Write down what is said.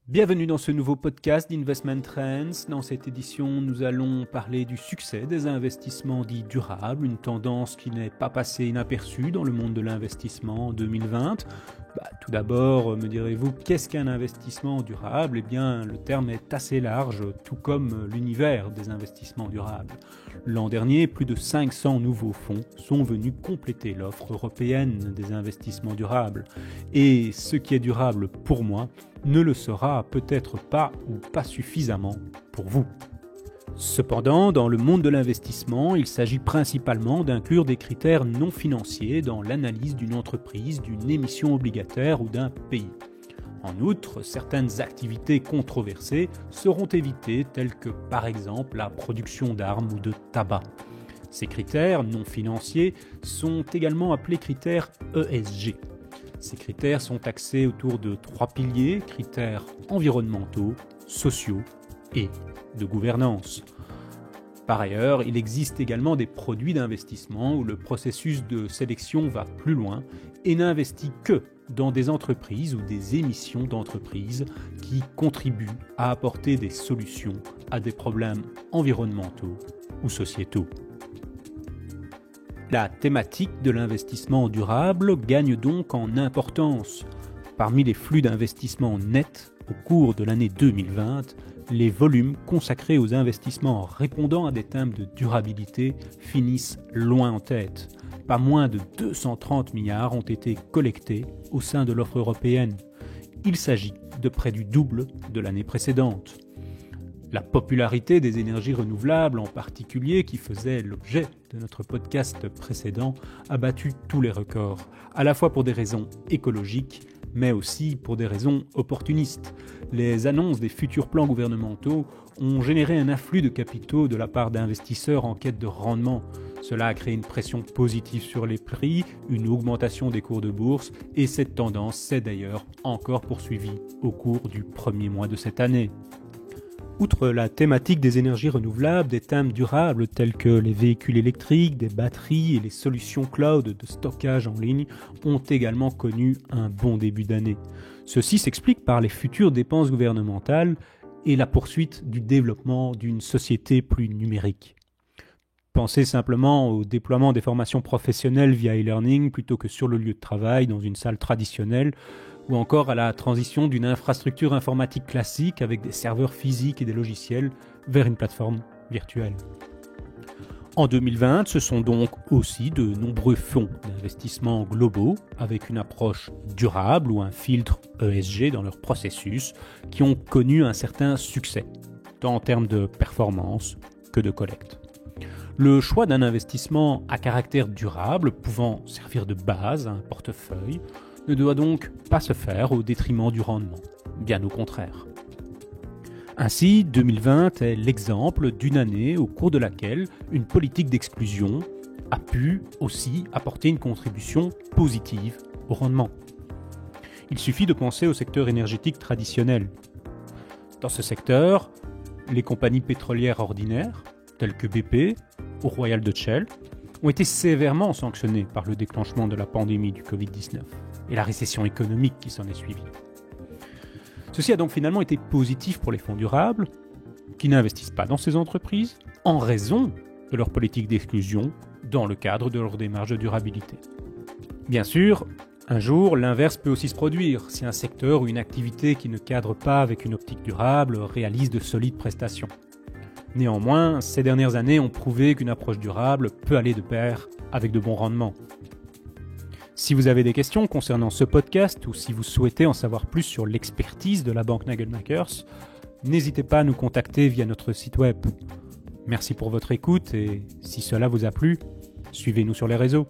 Bienvenue dans ce nouveau podcast d'Investment Trends. Dans cette édition, nous allons parler du succès des investissements dits durables, une tendance qui n'est pas passée inaperçue dans le monde de l'investissement en 2020. Tout d'abord, me direz-vous, qu'est-ce qu'un investissement durable ? Eh bien, le terme est assez large, tout comme l'univers des investissements durables. L'an dernier, plus de 500 nouveaux fonds sont venus compléter l'offre européenne des investissements durables. Et ce qui est durable pour moi ne le sera peut-être pas ou pas suffisamment pour vous. Cependant, dans le monde de l'investissement, il s'agit principalement d'inclure des critères non financiers dans l'analyse d'une entreprise, d'une émission obligataire ou d'un pays. En outre, certaines activités controversées seront évitées, telles que par exemple la production d'armes ou de tabac. Ces critères non financiers sont également appelés critères ESG. Ces critères sont axés autour de 3 piliers, critères environnementaux, sociaux et de gouvernance. Par ailleurs, il existe également des produits d'investissement où le processus de sélection va plus loin et n'investit que dans des entreprises ou des émissions d'entreprises qui contribuent à apporter des solutions à des problèmes environnementaux ou sociétaux. La thématique de l'investissement durable gagne donc en importance. Parmi les flux d'investissement nets au cours de l'année 2020, les volumes consacrés aux investissements répondant à des thèmes de durabilité finissent loin en tête. Pas moins de 230 milliards ont été collectés au sein de l'offre européenne. Il s'agit de près du double de l'année précédente. La popularité des énergies renouvelables en particulier, qui faisait l'objet de notre podcast précédent, a battu tous les records, à la fois pour des raisons écologiques, mais aussi pour des raisons opportunistes. Les annonces des futurs plans gouvernementaux ont généré un afflux de capitaux de la part d'investisseurs en quête de rendement. Cela a créé une pression positive sur les prix, une augmentation des cours de bourse, et cette tendance s'est d'ailleurs encore poursuivie au cours du premier mois de cette année. Outre la thématique des énergies renouvelables, des thèmes durables tels que les véhicules électriques, des batteries et les solutions cloud de stockage en ligne ont également connu un bon début d'année. Ceci s'explique par les futures dépenses gouvernementales et la poursuite du développement d'une société plus numérique. Pensez simplement au déploiement des formations professionnelles via e-learning plutôt que sur le lieu de travail dans une salle traditionnelle, ou encore à la transition d'une infrastructure informatique classique avec des serveurs physiques et des logiciels vers une plateforme virtuelle. En 2020, ce sont donc aussi de nombreux fonds d'investissement globaux avec une approche durable ou un filtre ESG dans leur processus qui ont connu un certain succès, tant en termes de performance que de collecte. Le choix d'un investissement à caractère durable pouvant servir de base à un portefeuille ne doit donc pas se faire au détriment du rendement, bien au contraire. Ainsi, 2020 est l'exemple d'une année au cours de laquelle une politique d'exclusion a pu aussi apporter une contribution positive au rendement. Il suffit de penser au secteur énergétique traditionnel. Dans ce secteur, les compagnies pétrolières ordinaires, telles que BP ou Royal Dutch Shell, ont été sévèrement sanctionnées par le déclenchement de la pandémie du Covid-19 et la récession économique qui s'en est suivie. Ceci a donc finalement été positif pour les fonds durables, qui n'investissent pas dans ces entreprises en raison de leur politique d'exclusion dans le cadre de leur démarche de durabilité. Bien sûr, un jour, l'inverse peut aussi se produire si un secteur ou une activité qui ne cadre pas avec une optique durable réalise de solides prestations. Néanmoins, ces dernières années ont prouvé qu'une approche durable peut aller de pair avec de bons rendements. Si vous avez des questions concernant ce podcast ou si vous souhaitez en savoir plus sur l'expertise de la banque Nagel-Makers, n'hésitez pas à nous contacter via notre site web. Merci pour votre écoute et si cela vous a plu, suivez-nous sur les réseaux.